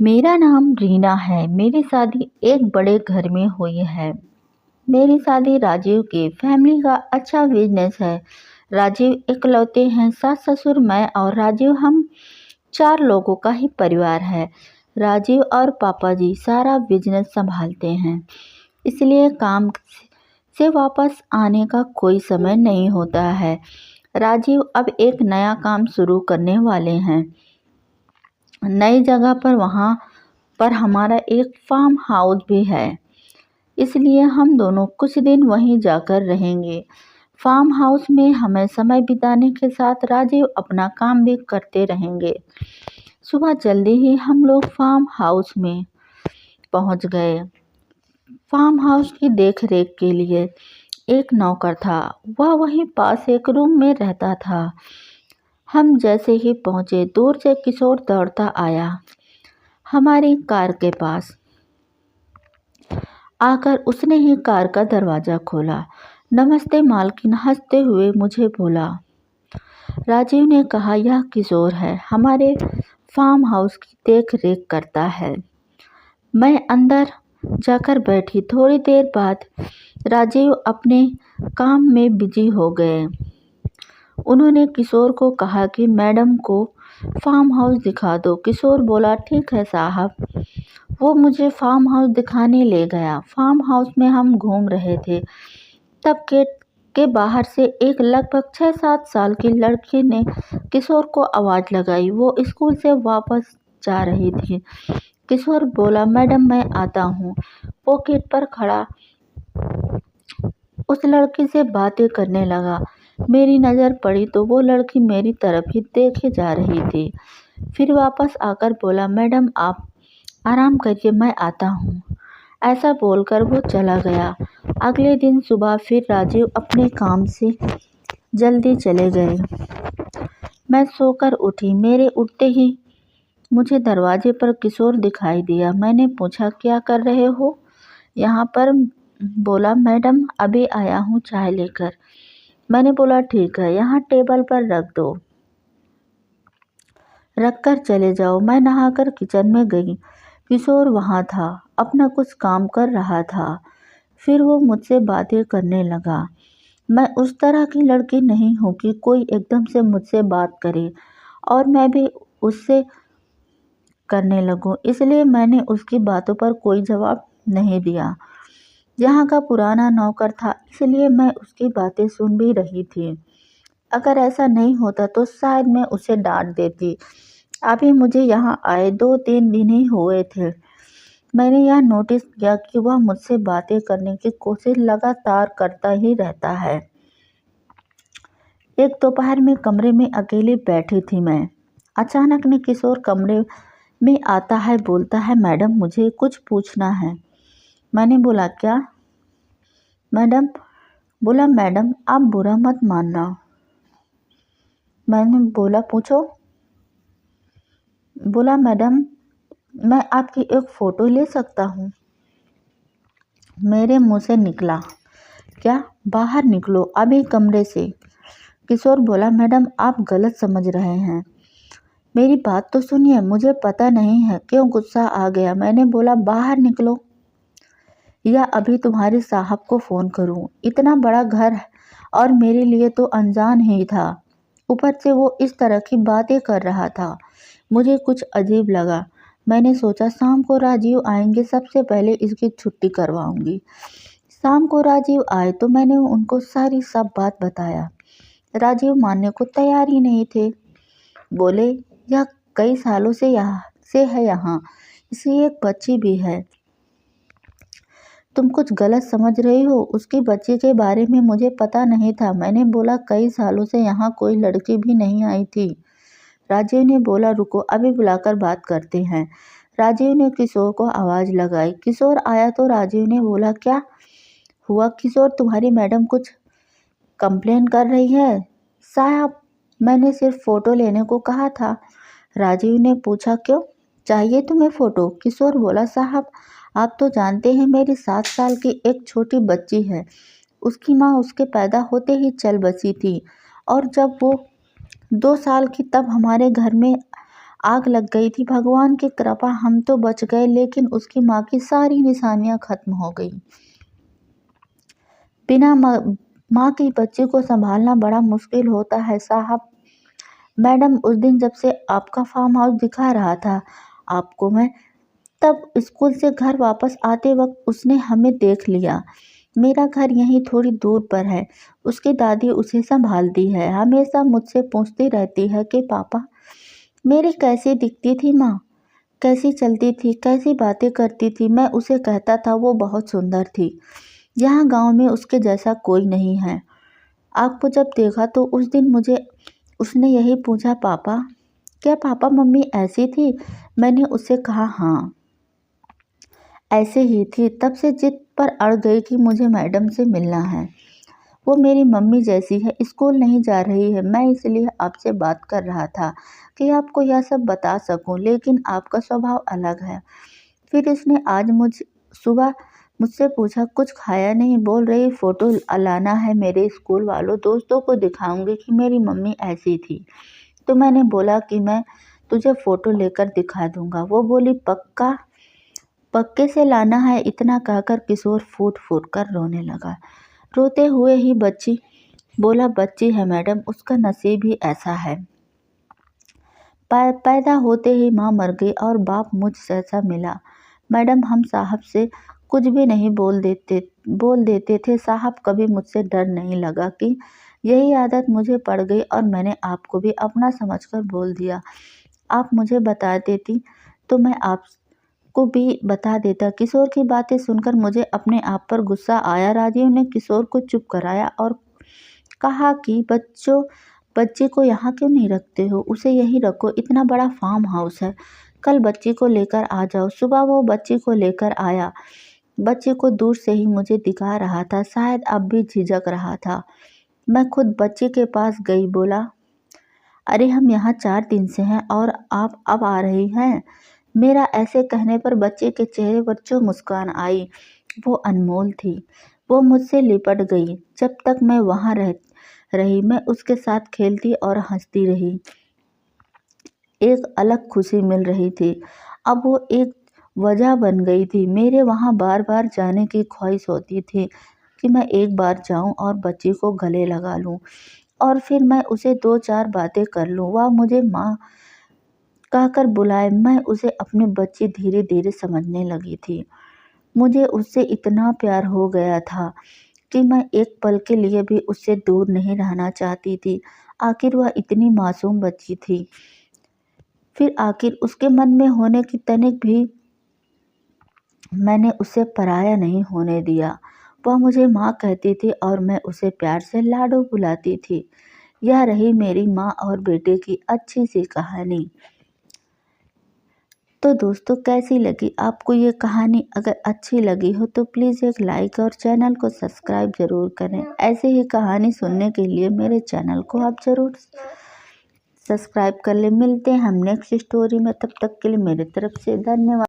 मेरा नाम रीना है। मेरी शादी एक बड़े घर में हुई है। मेरी शादी राजीव की फैमिली का अच्छा बिजनेस है। राजीव इकलौते हैं। सास ससुर मैं और राजीव, हम 4 लोगों का ही परिवार है। राजीव और पापा जी सारा बिजनेस संभालते हैं, इसलिए काम से वापस आने का कोई समय नहीं होता है। राजीव अब एक नया काम शुरू करने वाले हैं नई जगह पर। वहाँ पर हमारा एक फार्म हाउस भी है, इसलिए हम दोनों कुछ दिन वहीं जाकर रहेंगे। फार्म हाउस में हमें समय बिताने के साथ राजीव अपना काम भी करते रहेंगे। सुबह जल्दी ही हम लोग फार्म हाउस में पहुंच गए। फार्म हाउस की देख रेख के लिए एक नौकर था। वह वहीं पास एक रूम में रहता था। हम जैसे ही पहुंचे, दूर से किशोर दौड़ता आया हमारी कार के पास। आकर उसने ही कार का दरवाज़ा खोला। नमस्ते मालकिन, हंसते हुए मुझे बोला। राजीव ने कहा, यह किशोर है, हमारे फार्म हाउस की देख रेख करता है। मैं अंदर जाकर बैठी। थोड़ी देर बाद राजीव अपने काम में बिजी हो गए। उन्होंने किशोर को कहा कि मैडम को फार्म हाउस दिखा दो। किशोर बोला, ठीक है साहब। वो मुझे फार्म हाउस दिखाने ले गया। फार्म हाउस में हम घूम रहे थे, तब गेट के बाहर से एक लगभग 6-7 साल की लड़की ने किशोर को आवाज़ लगाई। वो स्कूल से वापस जा रही थी। किशोर बोला, मैडम मैं आता हूँ। वो गेट पर खड़ा उस लड़की से बातें करने लगा। मेरी नज़र पड़ी तो वो लड़की मेरी तरफ ही देखे जा रही थी। फिर वापस आकर बोला, मैडम आप आराम करिए, मैं आता हूँ। ऐसा बोलकर वो चला गया। अगले दिन सुबह फिर राजीव अपने काम से जल्दी चले गए। मैं सोकर उठी। मेरे उठते ही मुझे दरवाजे पर किशोर दिखाई दिया। मैंने पूछा, क्या कर रहे हो यहाँ पर? बोला, मैडम अभी आया हूँ चाय लेकर। मैंने बोला, ठीक है, यहाँ टेबल पर रख दो, रख कर चले जाओ। मैं नहाकर किचन में गई। किशोर वहाँ था, अपना कुछ काम कर रहा था। फिर वो मुझसे बातें करने लगा। मैं उस तरह की लड़की नहीं हूँ कि कोई एकदम से मुझसे बात करे और मैं भी उससे करने लगूँ, इसलिए मैंने उसकी बातों पर कोई जवाब नहीं दिया। यहाँ का पुराना नौकर था, इसलिए मैं उसकी बातें सुन भी रही थी। अगर ऐसा नहीं होता तो शायद मैं उसे डांट देती। अभी मुझे यहाँ आए 2-3 दिन ही हुए थे। मैंने यह नोटिस किया कि वह मुझसे बातें करने की कोशिश लगातार करता ही रहता है। एक दोपहर में कमरे में अकेली बैठी थी मैं। अचानक ने किशोर कमरे में आता है, बोलता है, मैडम मुझे कुछ पूछना है। मैंने बोला, क्या? मैडम बोला, मैडम आप बुरा मत मानना। मैंने बोला, पूछो। बोला, मैडम मैं आपकी एक फ़ोटो ले सकता हूँ? मेरे मुंह से निकला, क्या? बाहर निकलो अभी कमरे से। किशोर बोला, मैडम आप गलत समझ रहे हैं, मेरी बात तो सुनिए। मुझे पता नहीं है क्यों गुस्सा आ गया। मैंने बोला, बाहर निकलो या अभी तुम्हारे साहब को फ़ोन करूं? इतना बड़ा घर है और मेरे लिए तो अनजान ही था। ऊपर से वो इस तरह की बातें कर रहा था। मुझे कुछ अजीब लगा। मैंने सोचा शाम को राजीव आएंगे, सबसे पहले इसकी छुट्टी करवाऊंगी। शाम को राजीव आए तो मैंने उनको सारी सब बात बताया। राजीव मानने को तैयार ही नहीं थे। बोले, यह कई सालों से यहाँ, इसकी एक बच्ची भी है। तुम कुछ गलत समझ रही हो, उसकी बच्ची के बारे में मुझे पता नहीं था। मैंने बोला, कई सालों से यहाँ कोई लड़की भी नहीं आई थी। राजीव ने बोला, रुको अभी बुलाकर बात करते हैं। राजीव ने किशोर को आवाज़ लगाई। किशोर आया तो राजीव ने बोला, क्या हुआ किशोर, तुम्हारी मैडम कुछ कंप्लेन कर रही है? साहब मैंने सिर्फ फ़ोटो लेने को कहा था। राजीव ने पूछा, क्यों चाहिए तुम्हें फ़ोटो? किशोर बोला, साहब आप तो जानते हैं मेरी 7 साल की एक छोटी बच्ची है। उसकी माँ उसके पैदा होते ही चल बसी थी और जब वो 2 साल की तब हमारे घर में आग लग गई थी। भगवान की कृपा हम तो बच गए, लेकिन उसकी माँ की सारी निशानियां खत्म हो गई। बिना माँ की बच्चे को संभालना बड़ा मुश्किल होता है साहब। मैडम, उस दिन जब से आपका फार्म हाउस दिखा रहा था आपको मैं, तब स्कूल से घर वापस आते वक्त उसने हमें देख लिया। मेरा घर यहीं थोड़ी दूर पर है। उसकी दादी उसे संभालती है। हमेशा मुझसे पूछती रहती है कि पापा मेरी कैसी दिखती थी माँ, कैसी चलती थी, कैसी बातें करती थी। मैं उसे कहता था वो बहुत सुंदर थी। यहाँ गांव में उसके जैसा कोई नहीं है। आपको जब देखा तो उस दिन मुझे उसने यही पूछा, पापा क्या पापा मम्मी ऐसी थी? मैंने उससे कहा हाँ ऐसे ही थी। तब से जिद पर अड़ गई कि मुझे मैडम से मिलना है। वो मेरी मम्मी जैसी है। स्कूल नहीं जा रही है। मैं इसलिए आपसे बात कर रहा था कि आपको यह सब बता सकूं, लेकिन आपका स्वभाव अलग है। फिर इसने आज सुबह मुझसे पूछा, कुछ खाया नहीं? बोल रही फोटो लाना है, मेरे स्कूल वालों दोस्तों को दिखाऊंगी कि मेरी मम्मी ऐसी थी। तो मैंने बोला कि मैं तुझे फोटो लेकर दिखा दूंगा। वो बोली, पक्का? पक्के से लाना है? इतना कहकर किशोर फूट फूट कर रोने लगा। रोते हुए ही बच्ची बोला, बच्ची है मैडम, उसका नसीब ही ऐसा है। पैदा होते ही माँ मर गई और बाप मुझ जैसा मिला। मैडम, हम साहब से कुछ भी नहीं बोल देते थे साहब। कभी मुझसे डर नहीं लगा कि यही आदत मुझे पड़ गई और मैंने आपको भी अपना समझकर बोल दिया। आप मुझे बता देती तो मैं आपको भी बता देता। किशोर की बातें सुनकर मुझे अपने आप पर गुस्सा आया। राजीव ने किशोर को चुप कराया और कहा कि बच्चे को यहाँ क्यों नहीं रखते हो? उसे यहीं रखो, इतना बड़ा फार्म हाउस है। कल बच्ची को लेकर आ जाओ। सुबह वो बच्ची को लेकर आया। बच्चे को दूर से ही मुझे दिखा रहा था, शायद अब भी झिझक रहा था। मैं खुद बच्चे के पास गई। बोला, अरे हम यहाँ 4 दिन से हैं और आप अब आ रही हैं? मेरा ऐसे कहने पर बच्चे के चेहरे पर जो मुस्कान आई वो अनमोल थी। वो मुझसे लिपट गई। जब तक मैं वहाँ रही मैं उसके साथ खेलती और हंसती रही। एक अलग खुशी मिल रही थी। अब वो एक वजह बन गई थी। मेरे वहाँ बार बार जाने की ख्वाहिश होती थी कि मैं एक बार जाऊं और बच्ची को गले लगा लूं और फिर मैं उसे 2-4 बातें कर लूं। वह मुझे माँ कहकर बुलाए। मैं उसे अपनी बच्ची धीरे धीरे समझने लगी थी। मुझे उससे इतना प्यार हो गया था कि मैं एक पल के लिए भी उससे दूर नहीं रहना चाहती थी। आखिर वह इतनी मासूम बच्ची थी। फिर आखिर उसके मन में होने की तनिक भी मैंने उसे पराया नहीं होने दिया। वह मुझे माँ कहती थी और मैं उसे प्यार से लाडो बुलाती थी। यह रही मेरी माँ और बेटे की अच्छी सी कहानी। तो दोस्तों, कैसी लगी आपको ये कहानी? अगर अच्छी लगी हो तो प्लीज़ एक लाइक और चैनल को सब्सक्राइब ज़रूर करें। ऐसे ही कहानी सुनने के लिए मेरे चैनल को आप ज़रूर सब्सक्राइब कर लें। मिलते हैं हम नेक्स्ट स्टोरी में। तब तक के लिए मेरी तरफ से धन्यवाद।